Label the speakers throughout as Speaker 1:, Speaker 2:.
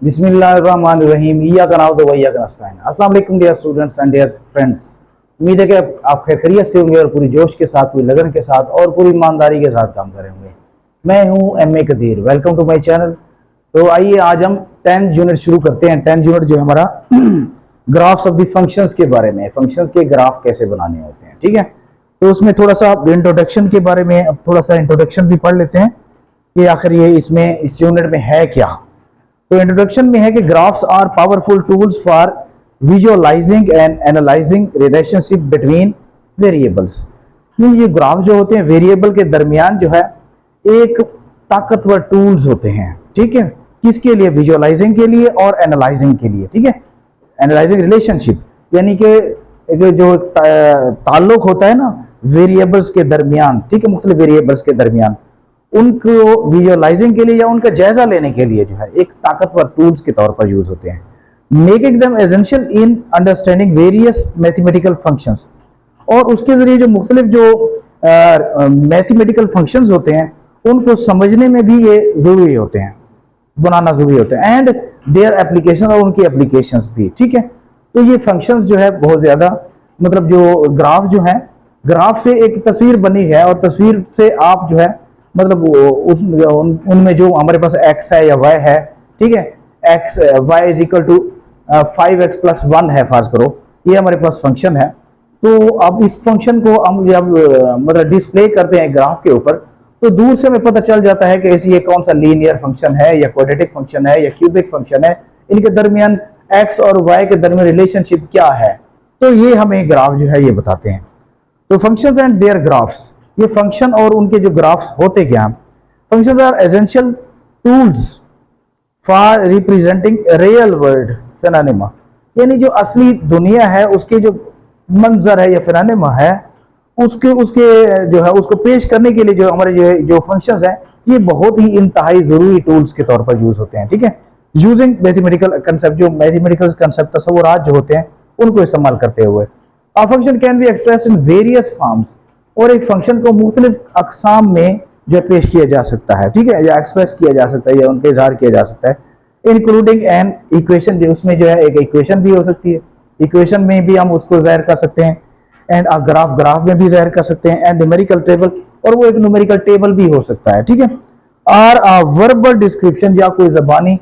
Speaker 1: बिस्मिल्लाहिर्रहमानिर्रहीम इय्याका नअबुदु व इय्याका नस्तईन। अस्सलाम वालेकुम dear students and dear friends. उम्मीद है कि आप खैरियत से होंगे और पूरी जोश के साथ, पूरी लगन के साथ और पूरी ईमानदारी के साथ काम कर रहे होंगे। मैं हूं M A Qadeer, welcome to my channel. तो आइए आज हम 10 यूनिट शुरू करते हैं। 10 यूनिट जो हमारा ग्राफ्स ऑफ द फंक्शंस के बारे में, फंक्शंस के ग्राफ कैसे बनाने होते हैं, ठीक है। तो उसमें थोड़ा सा इंट्रोडक्शन के बारे में, अब थोड़ा सा इंट्रोडक्शन भी पढ़ लेते हैं कि आखिर ये इसमें इस यूनिट में है क्या। तो इंट्रोडक्शन में है कि graphs are powerful tools for visualising and analysing relationship between variables. ये ग्राफ जो होते हैं वेरिएबल के दरमियान जो है एक ताकतवर टूल्स होते हैं, ठीक है। किसके लिए? विजुअलाइजिंग के लिए और एनालाइजिंग के लिए, ठीक है। एनालाइजिंग रिलेशनशिप यानी कि जो ताल्लुक होता है ना वेरिएबल्स के दरमियान, ठीक है, मुख्तलिफ वेरिएबल्स के दरमियान, उनको विजुअलाइजिंग के लिए या उनका जायजा लेने के लिए जो है एक ताकतवर टूल्स के तौर पर यूज होते हैं। Making them essential in understanding various mathematical functions, और उसके जरिए जो मुख्तलिफ जो मैथमेटिकल फंक्शंस होते हैं उनको समझने में भी ये जरूरी होते हैं, बनाना जरूरी होता है। एंड देयर एप्लीकेशन, और उनकी एप्लीकेशंस भी, ठीक है। तो ये फंक्शंस जो है बहुत ज्यादा, मतलब जो ग्राफ जो है, ग्राफ से एक तस्वीर बनी है और तस्वीर से आप जो है मतलब उनमें जो हमारे पास x है या y है, ठीक है, x y is equal to 5x plus 1 है, फर्ज करो ये हमारे पास फंक्शन है। तो अब इस फंक्शन को हम जब मतलब डिस्प्ले करते हैं ग्राफ के ऊपर, तो दूर से हमें पता चल जाता है कि ये कौन सा लीनियर फंक्शन है या क्वाड्रेटिक फंक्शन है या क्यूबिक फंक्शन है, इनके दरमियान x और y के दरमियान रिलेशनशिप क्या है। तो ये हमें ग्राफ जो है ये बताते हैं। तो फंक्शंस एंड देयर ग्राफ्स, ये फंक्शन और उनके जो ग्राफ्स होते क्या? Functions are essential tools for representing real world phenomena, यानी जो असली दुनिया है उसके जो मंजर है या फिनोमेना है उसके उसके जो है उसको पेश करने के लिए जो हमारे जो फंक्शंस हैं ये बहुत ही इंतहाई जरूरी टूल्स के तौर पर यूज होते हैं, ठीक है। यूजिंग मैथमेटिकल कंसेप्ट, जो मैथमेटिकल कंसेप्ट तस्वुरात जो होते हैं उनको इस्तेमाल करते हुए। A function can be expressed in various forms, और एक फंक्शन को मुख्तलिफ अकसाम में जो पेश किया जा सकता है, ठीक है, या एक्सप्रेस किया जा सकता है या उनका इजहार किया जा सकता है। इंक्लूडिंग एन इक्वेशन, जो उसमें जो है एक इक्वेशन भी हो सकती है, इक्वेशन में भी हम उसको जाहिर कर सकते हैं। एंड ग्राफ, ग्राफ में भी जाहिर कर सकते हैं। एंड न्यूमेरिकल टेबल, और वो एक न्यूमेरिकल टेबल भी हो सकता है, ठीक है। और वर्बल डिस्क्रिप्शन, या कोई जबानी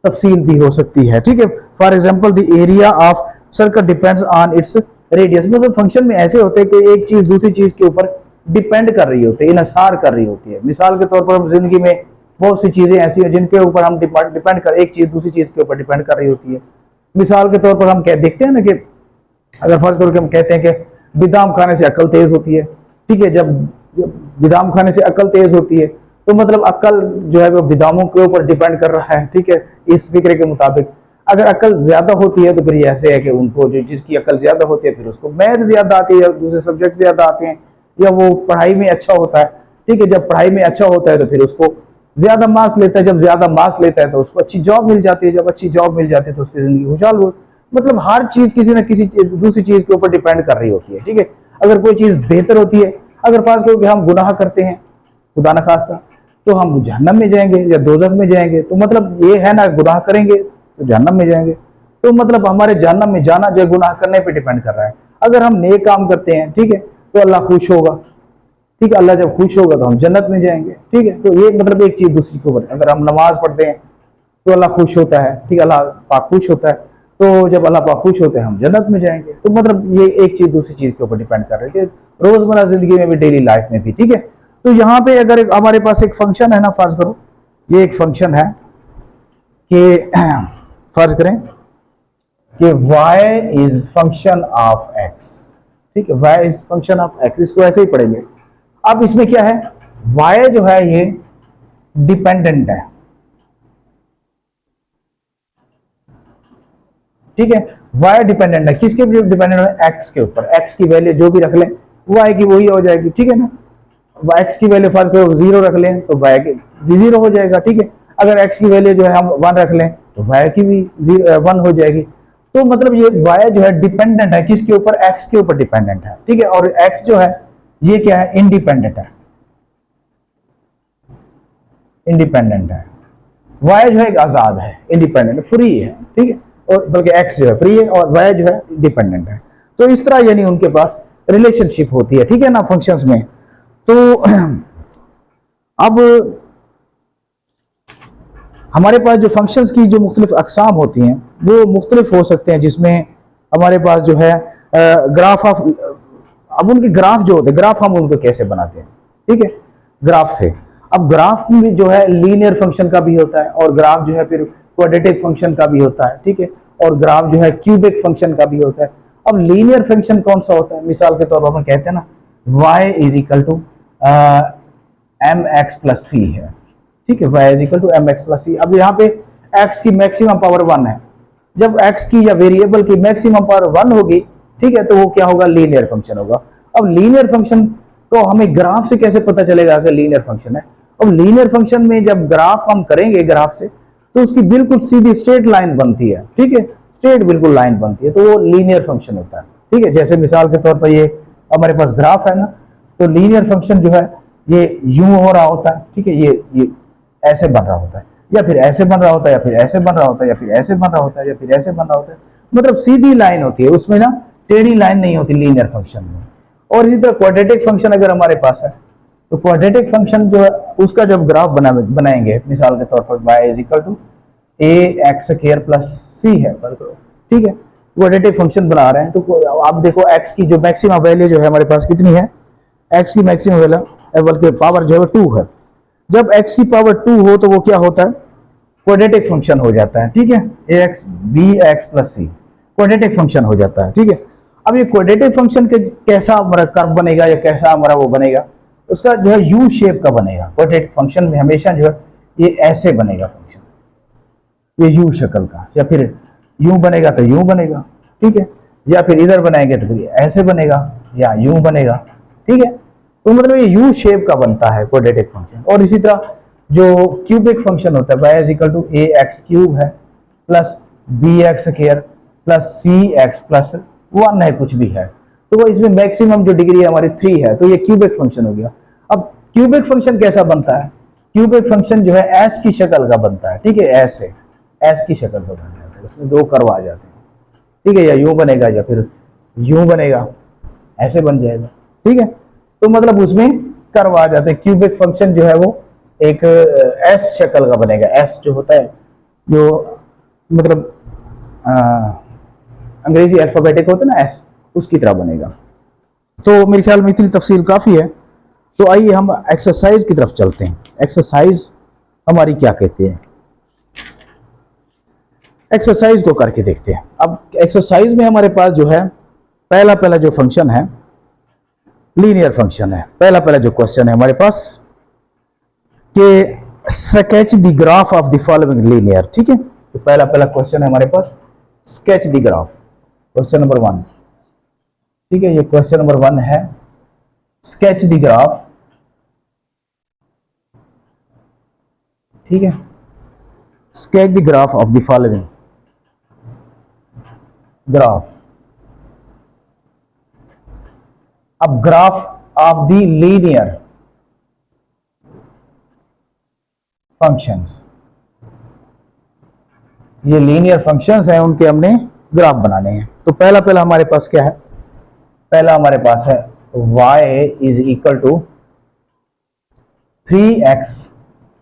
Speaker 1: तफसील भी हो सकती है, ठीक है। For example the area of circle depends on its radius, मतलब फंक्शन में ऐसे होते हैं कि एक चीज दूसरी चीज के ऊपर डिपेंड कर रही होती है, इनसार कर रही होती है। मिसाल के तौर पर हम जिंदगी में बहुत सी चीजें ऐसी हैं जिनके ऊपर हम डिपेंड कर, एक चीज दूसरी चीज के ऊपर डिपेंड कर रही होती है। मिसाल के तौर पर हम देखते हैं ना कि अगर फर्ज करो कि हम कहते हैं कि बादाम खाने से अकल तेज होती है, ठीक है। जब बादाम खाने से अकल तेज होती है तो मतलब अकल जो है वो बादामों के ऊपर डिपेंड कर रहा है, ठीक है, इस फिक्र के मुताबिक। अगर अकल ज्यादा होती है तो फिर ऐसे है कि उनको जो जिसकी अकल ज्यादा होती है फिर उसको मैथ ज्यादा आती है या दूसरे सब्जेक्ट ज्यादा आते हैं, या वो पढ़ाई में अच्छा होता है, ठीक है। जब पढ़ाई में अच्छा होता है तो फिर उसको ज्यादा मार्क्स लेता है, जब ज्यादा मार्क्स लेता है तो उसको अच्छी जॉब मिल जाती है, जब अच्छी जॉब मिल जाती है तो उसकी जिंदगी खुशहाल हो। मतलब हर चीज किसी न किसी दूसरी चीज के ऊपर डिपेंड कर रही होती है, ठीक है। अगर कोई चीज बेहतर होती है, अगर फर्ज करो कि हम गुनाह करते हैं खुदा न खास्ता, तो हम जहन्नम में जाएंगे या दोजख में जाएंगे, तो मतलब ये है ना, गुनाह करेंगे तो जहन्नम में जाएंगे। तो मतलब हमारे जहन्नम में जाना जो गुनाह करने पे डिपेंड कर रहा है। अगर हम नेक काम करते हैं, ठीक है, तो अल्लाह खुश होगा, ठीक है। अल्लाह जब खुश होगा तो हम जन्नत में जाएंगे, ठीक है। तो ये मतलब एक चीज दूसरी के ऊपर, अगर हम नमाज पढ़ते हैं तो अल्लाह खुश होता है, ठीक है, अल्लाह पाक खुश होता है, तो जब अल्लाह पाक खुश होते हैं हम जन्नत में जाएंगे। तो मतलब ये एक चीज दूसरी चीज के ऊपर डिपेंड कर रही है, रोजमर्रा जिंदगी में भी, डेली लाइफ में भी, ठीक है। तो यहाँ पे अगर हमारे पास एक फंक्शन है ना, फर्ज करो ये एक फंक्शन है कि फर्ज करें कि y is function of x, ठीक है, y is function of x, इसको ऐसे ही पढ़ेंगे। अब इसमें क्या है, y जो है ये डिपेंडेंट है, ठीक है। y डिपेंडेंट है, किसके ऊपर डिपेंडेंट है? x के ऊपर। x की वैल्यू जो भी रख लें y की वही हो जाएगी, ठीक है ना। x की वैल्यू फर्ज करो 0 रख लें तो y की भी 0 हो जाएगा, ठीक है। अगर x की वैल्यू जो है हम 1 रख लें तो y की भी 1 हो जाएगी। तो मतलब ये y जो है डिपेंडेंट है किसके ऊपर? x के ऊपर डिपेंडेंट है, ठीक है। और x जो है ये क्या है? इंडिपेंडेंट है, इंडिपेंडेंट है। y जो है एक आज़ाद है, इंडिपेंडेंट, फ्री है, ठीक है, और बल्कि x जो है फ्री है और y जो है डिपेंडेंट है। तो इस तरह यानी उनके पास रिलेशनशिप होती है, ठीक है ना, फंक्शंस में। तो अब हमारे पास जो फंक्शंस की जो मुख्तलिफ अकसाम होती हैं वो मुख्तलिफ हो सकते हैं, जिसमें हमारे पास जो है ग्राफ ऑफ, अब उनके ग्राफ जो होते हैं, ग्राफ हम उनको कैसे बनाते हैं, ठीक है, ग्राफ से। अब ग्राफ में जो है लीनियर फंक्शन का भी होता है और ग्राफ जो है फिर क्वाड्रेटिक फंक्शन का भी होता है, ठीक है, और ग्राफ जो है क्यूबिक फंक्शन का भी होता है। अब लीनियर फंक्शन कौन सा होता है? मिसाल के तौर पर हम कहते हैं ना y is equal to m x plus c है, ठीक है, y is equal to m x plus c. अब यहाँ पे x की मैक्सिमम पावर 1 है, जब x की या वेरिएबल की मैक्सिमम पावर 1 होगी, ठीक है, तो वो क्या होगा? लीनियर फंक्शन होगा। अब लीनियर फंक्शन तो हमें ग्राफ से कैसे पता चलेगा कि लीनियर फंक्शन है? अब लीनियर फंक्शन में जब ग्राफ हम करेंगे ग्राफ से, तो उसकी बिल्कुल सीधी स्ट्रेट लाइन बनती है, ठीक है, स्ट्रेट बिल्कुल लाइन बनती है, तो वो लीनियर फंक्शन होता है, ठीक है। जैसे मिसाल के तौर पर ये हमारे पास ग्राफ है ना, तो लीनियर फंक्शन जो है ये यूं हो रहा होता है, ठीक है, ये ऐसे बन रहा होता है, या फिर ऐसे बन रहा होता है, या फिर ऐसे बन रहा होता है, या फिर ऐसे बन रहा होता है, या फिर ऐसे बन रहा होता है, मतलब सीधी लाइन होती है, उसमें ना टेढ़ी लाइन नहीं होती लीनियर फंक्शन में। और इसी तरह क्वाड्रेटिक फंक्शन अगर हमारे पास है, तो क्वाड्रेटिक फंक्शन जो है उसका जब ग्राफ बनाएंगे, मिसाल के तौर पर y is equal to a x square plus c है, ठीक है, क्वाड्रेटिक फंक्शन बना रहे हैं, तो आप देखो x की जो मैक्सिमम वैल्यू जो है हमारे पास कितनी है? x की मैक्सिमम वैल्यू बल्कि पावर जो है 2 है। जब x की पावर 2 हो तो वो क्या होता है? क्वाड्रेटिक फंक्शन हो जाता है, ठीक है, ax bx प्लस सी क्वाड्रेटिक फंक्शन हो जाता है, ठीक है। अब ये क्वाड्रेटिक फंक्शन के कैसा हमारा कर्व बनेगा या कैसा हमारा वो बनेगा? उसका जो है यू शेप का बनेगा। क्वाड्रेटिक फंक्शन में हमेशा जो है ये ऐसे बनेगा फंक्शन, ये यू शक्ल का, या फिर यूं बनेगा तो यूं बनेगा, ठीक है, या फिर इधर बनाएंगे तो फिर ऐसे बनेगा या यूं बनेगा, ठीक है। तो मतलब ये यू शेप का बनता है क्वाड्रेटिक फंक्शन। और इसी तरह जो क्यूबिक फंक्शन होता है y is equal to a x cube है plus b x square plus c x plus 1 है, कुछ भी है, तो वो इसमें मैक्सिमम जो डिग्री है हमारी 3 है, तो ये क्यूबिक फंक्शन हो गया। अब क्यूबिक फंक्शन कैसा बनता है? क्यूबिक फंक्शन जो है एस की शक्ल का बनता है, ठीक है, ऐसे एस की शक्ल का बन जाता है, उसमें 2 कर्व आ जाते हैं, ठीक है, या यूं बनेगा या फिर यूं बनेगा, ऐसे बन जाएगा, ठीक है। तो मतलब उसमें कर्व आ जाते हैं। क्यूबिक फंक्शन जो है वो एक एस शक्ल का बनेगा, एस जो होता है जो मतलब अंग्रेजी अल्फाबेटिक होता है ना एस, उसकी तरह बनेगा। तो मेरे ख्याल में इतनी तफसील काफ़ी है, तो आइए हम एक्सरसाइज की तरफ चलते हैं। एक्सरसाइज हमारी क्या कहती है, एक्सरसाइज को करके देखते हैं। अब एक्सरसाइज में हमारे पास जो है पहला जो फंक्शन है लीनियर फंक्शन है। पहला जो क्वेश्चन है हमारे पास कि sketch the graph of the following linear, ठीक है। तो पहला क्वेश्चन है हमारे पास sketch the graph, question number 1, ठीक है, ये क्वेश्चन नंबर 1 है, स्केच द ग्राफ, ठीक है, sketch the graph of the following graph. अब graph of the linear functions, ये लीनियर फंक्शंस हैं, उनके हमने ग्राफ बनाने हैं। तो पहला हमारे पास क्या है? पहला हमारे पास है y is equal to 3x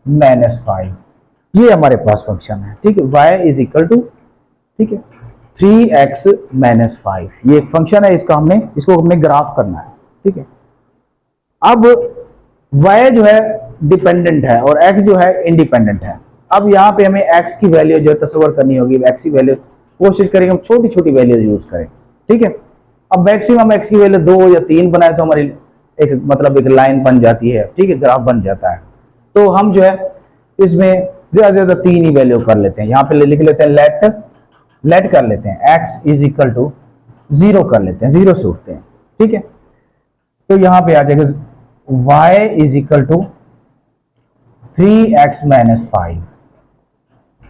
Speaker 1: minus 5, ये हमारे पास फंक्शन है, ठीक है, y इज इक्वल टू, ठीक है, 3x माइनस 5, ये एक फंक्शन है, इसको हमने ग्राफ करना है, ठीक है। अब y जो है डिपेंडेंट है और x जो है इंडिपेंडेंट है। अब यहाँ पे हमें x की वैल्यू जो तस्वर करनी होगी, x की वैल्यू कोशिश करेंगे हम छोटी छोटी वैल्यू यूज करें, ठीक है। अब मैक्सिमम x की वैल्यू 2 या 3 बनाए तो हमारी एक मतलब एक लाइन बन जाती है, ठीक है, ग्राफ बन जाता है। तो हम जो है इसमें ज्यादा से ज्यादा 3 ही वैल्यू कर लेते हैं। यहाँ पे लिख लेते हैं लेट कर लेते हैं x इज इक्वल टू 0 कर लेते हैं, 0 से उठते हैं, ठीक है। तो यहाँ पे आ जाएगा y is equal to 3x minus 5।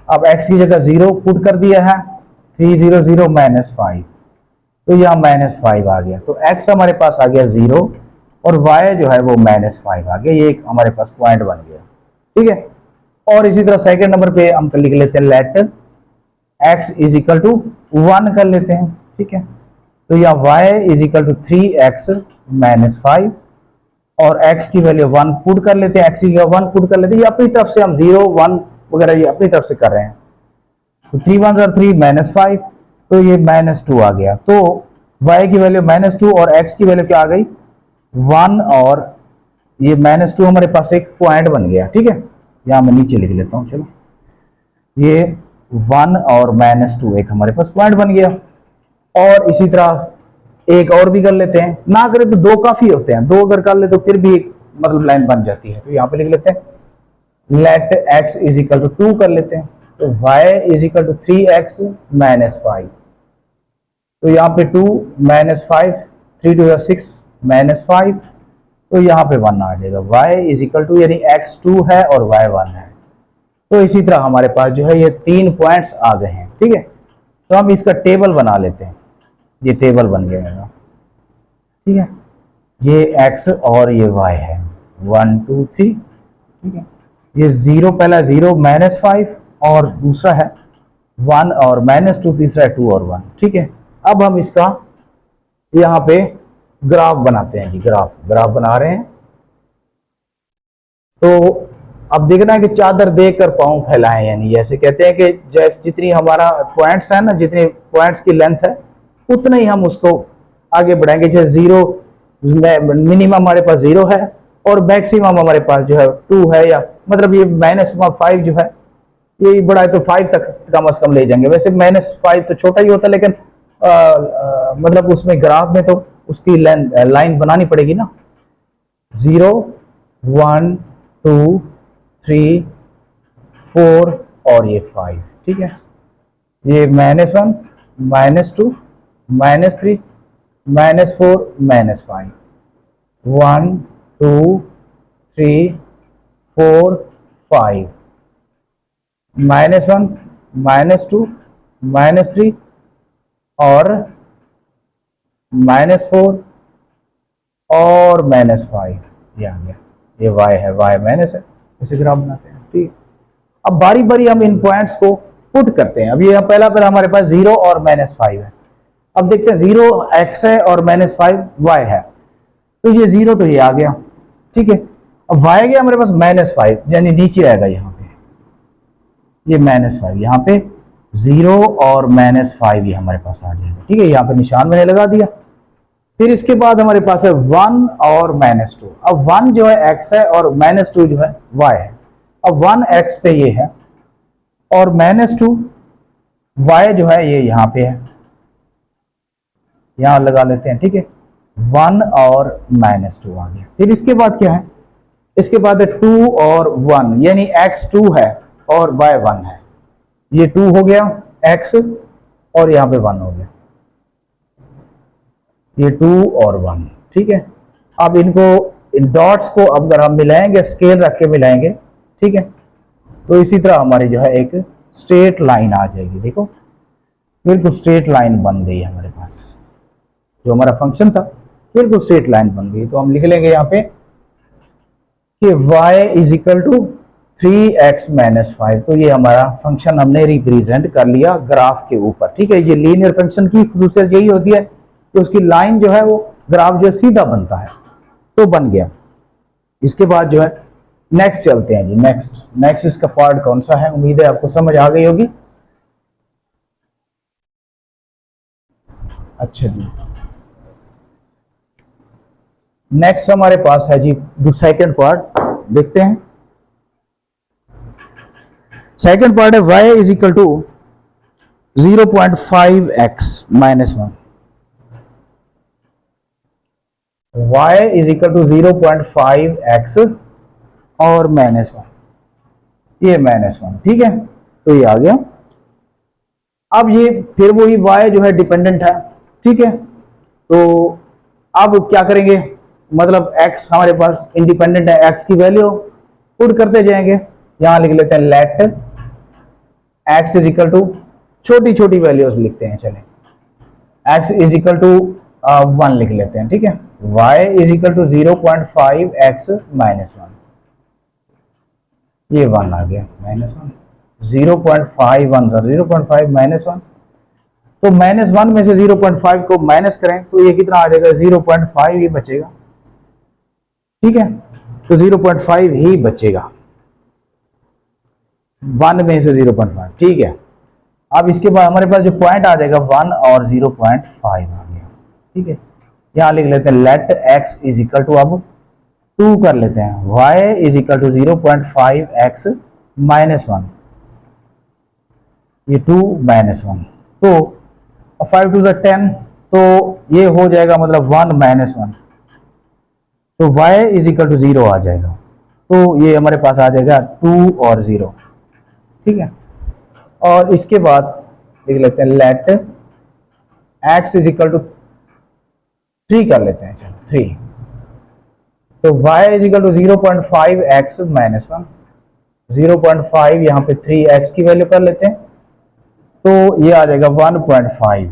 Speaker 1: अब x की जगह 0 पुट कर दिया है, 300 माइनस 5, तो यहाँ माइनस 5 आ गया। तो x हमारे पास आ गया 0 और y जो है वो माइनस 5 आ गया। ये एक हमारे पास पॉइंट बन गया, ठीक है। और इसी तरह सेकंड नंबर पे हम लिख लेते हैं let x is equal to 1 कर लेते हैं, ठीक है। तो या y is equal to 3x minus 5 और x की वैल्यू 1 पुट कर लेते हैं, x की 1 पुट कर लेते हैं। ये अपनी तरफ से हम 0 1 वगैरह ये अपनी तरफ से कर रहे हैं। तो 3 1 और 3 माइनस 5, तो ये माइनस 2 आ गया। तो y की वैल्यू माइनस 2 और x की वैल्यू क्या आ गई 1, और ये माइनस 2 हमारे पास एक पॉइंट बन गया, ठीक है। यहाँ मैं नीचे लिख लेता हूँ, चलो ये 1 और माइनस 2 एक हमारे पास पॉइंट बन गया। और इसी तरह एक और भी कर लेते हैं, ना करें तो 2 काफी होते हैं, 2 अगर कर ले तो फिर भी एक मतलब लाइन बन जाती है। तो यहाँ पे लिख लेते हैं let x is equal to 2 कर लेते हैं। तो y is equal to 3x minus 5, तो यहाँ पे 2 माइनस 5, 3 2 6 माइनस 5, तो यहाँ पे 1 आ जाएगा। y इज इक्वल टू यानी x 2 है और y 1 है। तो इसी तरह हमारे पास जो है ये 3 पॉइंट्स आ गए हैं, ठीक है। तो हम इसका टेबल बना लेते हैं, ये टेबल बन गया मेरा, ठीक है। ये x और ये y है 1 2 3, ठीक है। ये 0 पहला 0 माइनस 5 और दूसरा है 1 और माइनस 2, तीसरा है 2 और 1, ठीक है। अब हम इसका यहाँ पे ग्राफ बनाते हैं जी, ग्राफ बना रहे हैं। तो अब देखना है कि चादर देखकर पांव फैलाएं, यानी ऐसे कहते हैं कि जैसे जितनी हमारा पॉइंट्स है ना, जितने पॉइंट्स की लेंथ है उतना ही हम उसको आगे बढ़ाएंगे। जैसे 0 मिनिमम हमारे पास 0 है और मैक्सिमम हमारे पास जो है 2 है, या मतलब ये माइनस 5 जो है ये बड़ा है तो 5 तक कम से कम ले जाएंगे। वैसे माइनस 5 तो छोटा ही होता है, लेकिन मतलब उसमें ग्राफ में तो उसकी लाइन बनानी पड़ेगी ना। 0 1 2 3 4 और ये 5, ठीक है। ये -1 -2 -3 -4 -5, 1 2 3 4 5, -1 -2 -3 और -4 और -5, ये आ गया। ये y है, y माइनस है, इसे ग्राफ बनाते हैं, ठीक है। अब बारी बारी हम इन पॉइंट्स को पुट करते हैं। अब ये पहला हमारे पास 0 और -5 है। अब देखते हैं 0 x है और -5 y है, तो ये 0 तो ये आ गया, ठीक है। अब y गया हमारे पास -5, यानी नीचे आएगा यहाँ पे, ये -5 यहाँ पे 0 और -5 ये हमारे पास आ जाएगा, ठीक है। यहाँ पे निशान मैंने लगा दिया। फिर इसके बाद हमारे पास है 1 और -2। अब 1 जो है x है और -2 जो है y है। अब 1 x पे ये है और -2 y जो है ये यहाँ पे है, यहाँ लगा लेते हैं, ठीक है। 1 और -2 आ गया। फिर इसके बाद क्या है, इसके बाद है 2 और 1, यानी x 2 है और y 1 है। ये 2 हो गया x और यहाँ पे 1 हो गया, ये 2 और 1, ठीक है। अब इनको इन डॉट्स को अब अगर हम मिलाएंगे, स्केल रख के मिलाएंगे, ठीक है, तो इसी तरह हमारी जो है एक स्ट्रेट लाइन आ जाएगी। देखो बिल्कुल स्ट्रेट लाइन बन गई हमारे पास, जो हमारा फंक्शन था बिल्कुल स्ट्रेट लाइन बन गई। तो हम लिख लेंगे यहाँ पे कि y is equal to 3x minus 5। तो ये हमारा फंक्शन हमने रिप्रेजेंट कर लिया ग्राफ के ऊपर, ठीक है। ये लीनियर फंक्शन की खुसूसियत यही होती है कि उसकी लाइन जो है वो ग्राफ जो सीधा बनता है, तो बन गया। इसके बाद जो है नेक्स्ट चलते हैं जी, नेक्स्ट इसका पार्ट कौन सा है, उम्मीद है आपको समझ आ गई होगी। अच्छा जी, नेक्स्ट हमारे पास है जी सेकंड पार्ट, देखते हैं। सेकंड पार्ट है y is equal to 0.5x minus 1। y is equal to 0.5x और -1, ये -1, ठीक है। तो ये आ गया। अब ये फिर वही y जो है डिपेंडेंट है, ठीक है। तो अब क्या करेंगे, मतलब x हमारे पास इंडिपेंडेंट है, x की वैल्यू पुट करते जाएंगे। यहां लिख लेते हैं let x is equal to छोटी छोटी वैल्यूज लिखते हैं, चले x इज इक्वल टू 1 लिख लेते हैं, ठीक है। y is equal to 0.5x minus 1, ये 1 आ गया -1, 0.5 सर, 0.5 -1, तो -1 में से 0.5 को माइनस करें तो ये कितना आ जाएगा, 0.5 ही बचेगा। ठीक है, तो 0.5 ही बचेगा 1 में से 0.5। ठीक है, अब इसके बाद हमारे पास जो पॉइंट आ जाएगा 1 और 0.5 आ गया। ठीक है, यहां लिख लेते हैं let x is equal to, अब 2 कर लेते हैं, y is equal to 0.5x -1, ये 2 -1, तो 5 टू 10, तो ये हो जाएगा मतलब 1 -1, तो y इज इक्वल टू 0 आ जाएगा, तो ये हमारे पास आ जाएगा 2 और 0। ठीक है, और इसके बाद लिख लेते हैं let x is equal to 3 कर लेते हैं, चलो 3, तो y is equal to 0.5x -1, 0.5 यहाँ पे 3x की वैल्यू कर लेते हैं, तो ये आ जाएगा 1.5,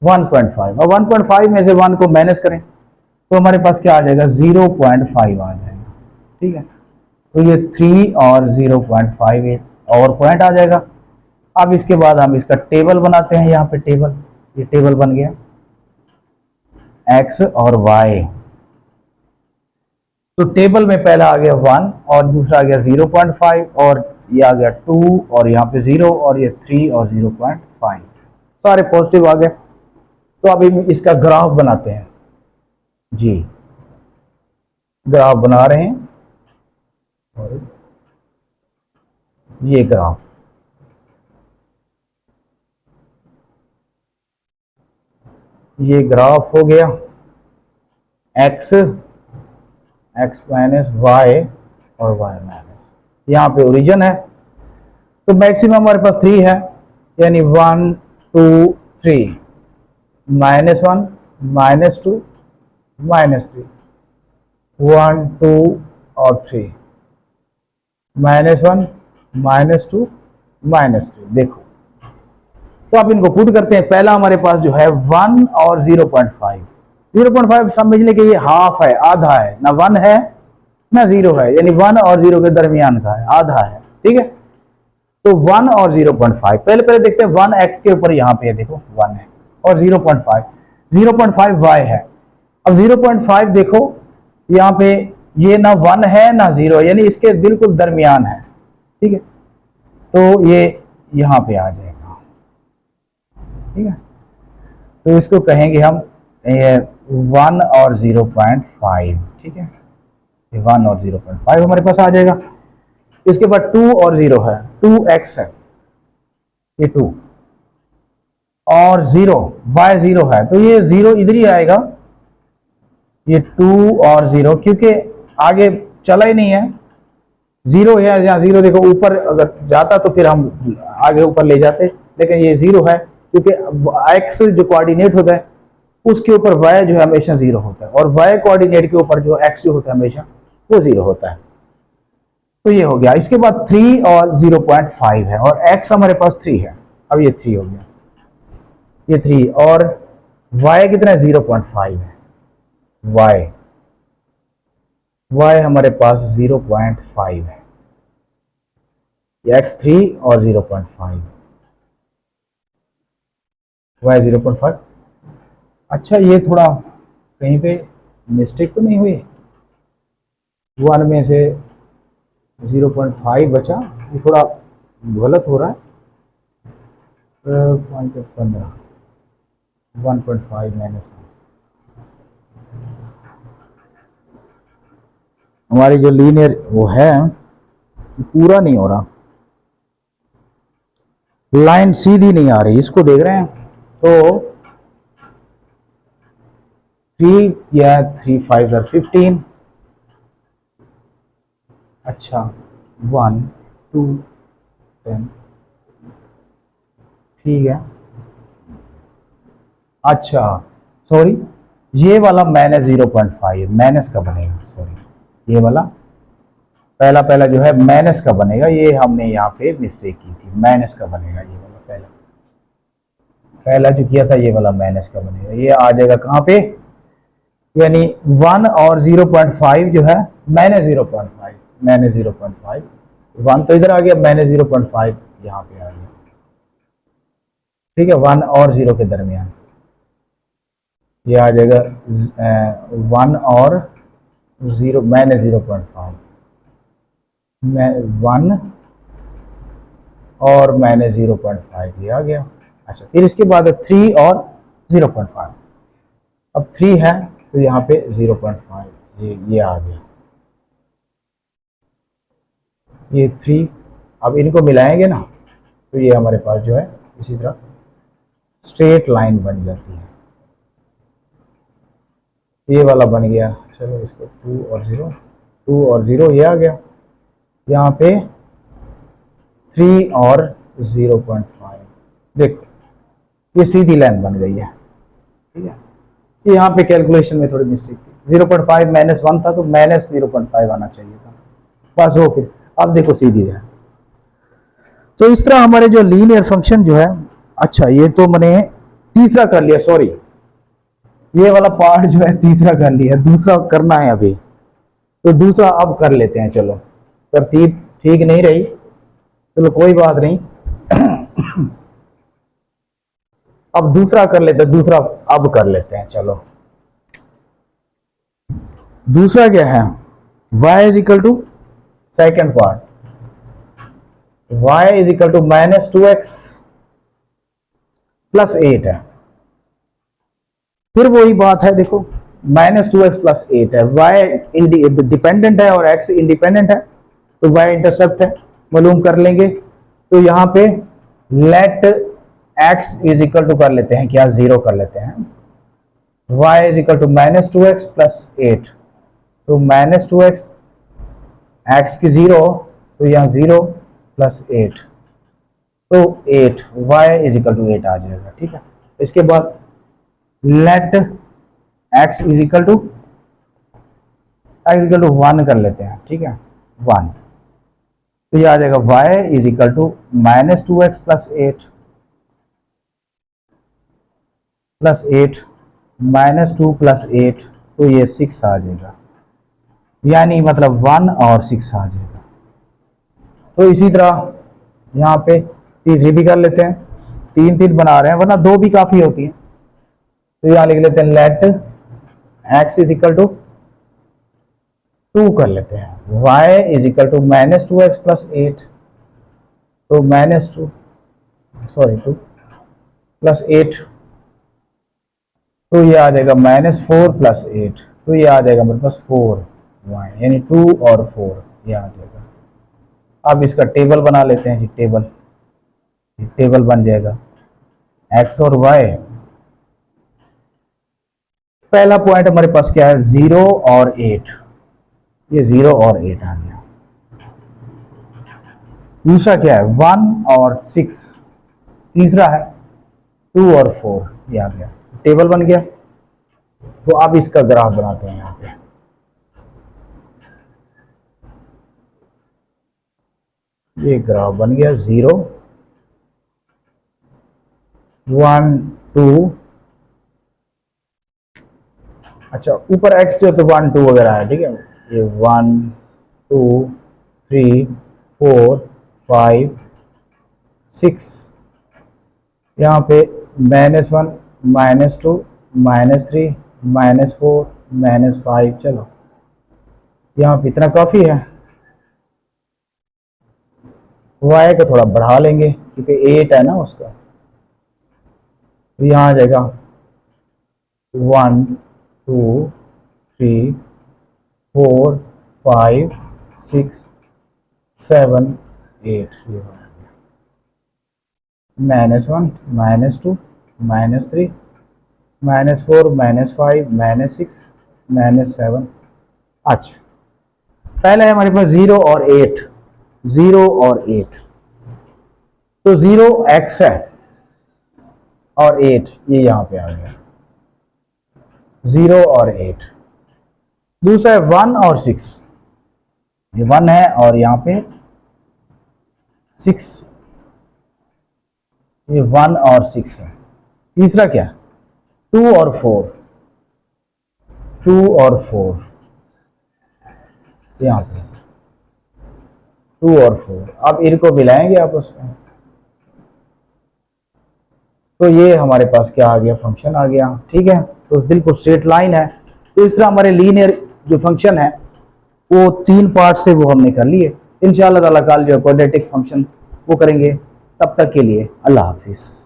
Speaker 1: 1.5, और 1.5 में से 1 को माइनस करें तो हमारे पास क्या आ जाएगा, 0.5 आ जाएगा। ठीक है, तो ये 3 और 0.5 और पॉइंट आ जाएगा। अब इसके बाद हम इसका टेबल बनाते हैं, यहाँ पे टेबल, ये टेबल बन गया x और y, तो टेबल में पहला आ गया 1 और दूसरा आ गया 0.5 और ये आ गया 2 और यहाँ पे 0 और ये 3 और 0.5, सारे पॉजिटिव आ गए। तो अभी इसका ग्राफ बनाते हैं जी, ग्राफ बना रहे हैं, ये ग्राफ, ये ग्राफ हो गया x माइनस वाई और y माइनस, यहाँ पे ओरिजिन है, तो मैक्सिमम हमारे पास 3 है, यानी 1 2 3, -1 -2 -3, 1 2 और 3, -1 -2 -3। देखो, तो आप इनको पुट करते हैं, पहला हमारे पास जो है 1 और 0.5, 0.5 समझने के ये हाफ है, आधा है, ना 1 है ना 0 है, यानी 1 और 0 के दरमियान का है, आधा है। ठीक है, तो 1 और 0.5, पहले देखते हैं 1 x के ऊपर, यहाँ पे देखो 1 है और 0.5 y है। अब 0.5 देखो यहाँ पे, ये ना 1 है ना 0, यानी इसके बिल्कुल दरमियान है। ठीक है, तो ये यहाँ पे आ जाएगा। ठीक है, तो इसको कहेंगे हम 1 और 0.5। ठीक है, 1 और 0.5 हमारे पास आ जाएगा। इसके बाद 2 और 0 है, 2x है, ये 2 और 0 y 0 है, तो ये 0 इधर ही आएगा, ये 2 और 0, क्योंकि आगे चला ही नहीं है, 0 है, यहाँ 0 देखो ऊपर अगर जाता तो फिर हम आगे ऊपर ले जाते, लेकिन ये 0 है क्योंकि x जो कोऑर्डिनेट होता है उसके ऊपर y जो है हमेशा 0 होता है, और y कोऑर्डिनेट के ऊपर जो x जो होता है हमेशा वो 0 होता है। तो ये हो गया। इसके बाद 3 और 0.5 है, और x हमारे पास 3 है, अब ये 3 हो गया, ये 3, और y कितना है, 0.5 है, y हमारे पास 0.5 है, x 3 और 0.5, y 0.5। अच्छा, ये थोड़ा कहीं पे मिस्टेक तो नहीं हुई, 1 में से 0.5 बचा, ये थोड़ा गलत हो रहा है, 15 1.5 माइनस, हमारी जो लीनियर वो है पूरा नहीं हो रहा, लाइन सीधी नहीं आ रही, इसको देख रहे हैं। तो 3 या 3 5 और 15, अच्छा 1 2 10, ठीक है। अच्छा सॉरी, ये वाला माइनस 0.5 माइनस का बनेगा, सॉरी, ये वाला पहला जो है माइनस का बनेगा, ये हमने यहाँ पे मिस्टेक की थी, माइनस का बनेगा ये वाला, पहला जो किया था ये वाला माइनस का बनेगा, ये आ जाएगा कहाँ पे, यानी 1 और 0.5 जो है -0.5 1 तो इधर आ गया, माइनस 0.5 यहाँ पे आ गया, ठीक है, 1 और 0 के दरमियान ये आ जाएगा 1 और 0 माइनस 0.5, 1 और माइनस 0.5 ये आ गया। अच्छा, फिर इसके बाद 3 और 0.5, अब 3 है तो यहाँ पे 0.5 ये आ गया, ये 3, अब इनको मिलाएंगे ना तो ये हमारे पास जो है इसी तरह स्ट्रेट लाइन बन जाती है, ये वाला बन गया। चलो इसको 2 और 0, 2 और 0 ये आ गया, यहाँ पे 3 और 0.5, देखो ये सीधी लाइन बन गई है, ठीक है। यहाँ पे कैलकुलेशन में थोड़ी मिस्टेक थी, 0.5 माइनस 1 था तो माइनस 0.5 आना चाहिए था, बस हो फिर, अब देखो सीधी है। तो इस तरह हमारे जो लीनियर फंक्शन जो है, अच्छा ये तो मैंने तीसरा कर लिया, सॉरी ये वाला पार्ट जो है तीसरा कर लिया, दूसरा करना है अभी, तो दूसरा अब कर लेते हैं। चलो तरतीब ठीक नहीं रही, चलो कोई बात नहीं अब दूसरा कर लेते हैं, दूसरा अब कर लेते हैं। चलो दूसरा क्या है, y is equal to second part, y is equal to minus 2x plus 8 है, फिर वही बात है, देखो माइनस 2x प्लस 8 है, y डिपेंडेंट है और x इंडिपेंडेंट है, तो y इंटरसेप्ट है मालूम कर लेंगे। तो यहाँ पे let x is equal to कर लेते हैं क्या, 0 कर लेते हैं, y is equal to minus 2x plus 8, तो माइनस 2x, x की 0 तो यहाँ 0 प्लस 8, तो 8, y इज इक्वल टू 8 आ जाएगा, ठीक है। इसके बाद let x is equal to 1 कर लेते हैं, ठीक है, 1, तो ये आ जाएगा y is equal to minus 2x plus 8 minus 2 plus 8, तो ये 6 आ जाएगा, यानी मतलब 1 और 6 आ जाएगा। तो इसी तरह यहाँ पे तीसरी भी कर लेते हैं, 3 3 बना रहे हैं वरना 2 भी काफ़ी होती है, तो यहाँ लिख लेते हैं let x is equal to 2 कर लेते हैं, y is equal to minus 2x plus 8, तो माइनस 2 प्लस 8, तो ये आ जाएगा माइनस 4 प्लस 8, तो ये आ जाएगा मेरे पास 4y, यानी 2 और 4 ये आ जाएगा। अब इसका टेबल बना लेते हैं जी, टेबल बन जाएगा x और y। पहला पॉइंट हमारे पास क्या है, 0 और 8, ये 0 और 8 आ गया। दूसरा क्या है, 1 और 6, तीसरा है 2 और 4, ये आ गया, टेबल बन गया। तो अब इसका ग्राफ बनाते हैं, यहाँ पे ये ग्राफ बन गया, 0 1 2, अच्छा ऊपर x जो तो 1 2 वगैरह है, ठीक है, ये 1 2 3 4 5 6, यहाँ पे -1 -2 -3 -4 -5, चलो यहाँ पे इतना काफ़ी है। y को थोड़ा बढ़ा लेंगे क्योंकि 8 है ना उसका, तो यहाँ आ जाएगा 1 2 3 4 5 6 7 8, ये -1 -2 -3 -4 -5 -6 -7। अच्छा पहले है हमारे पास 0 और 8, 0 और 8, तो 0 x है और 8 ये यहाँ पे आ गया, 0 और 8। दूसरा है 1 और 6, ये 1 है और यहाँ पे 6, ये 1 और 6 है। तीसरा क्या, 2 और 4, 2 और 4 यहाँ पे, 2 और 4। अब इनको मिलाएंगे आपस में, तो ये हमारे पास क्या आ गया, फंक्शन आ गया। ठीक है, तो बिल्कुल स्ट्रेट लाइन है। तो इस तरह हमारे लीनियर जो फंक्शन है वो 3 पार्ट से वो हमने कर लिए। इंशाअल्लाह ताला कल जो क्वाड्रेटिक फंक्शन वो करेंगे। तब तक के लिए अल्लाह हाफिज़।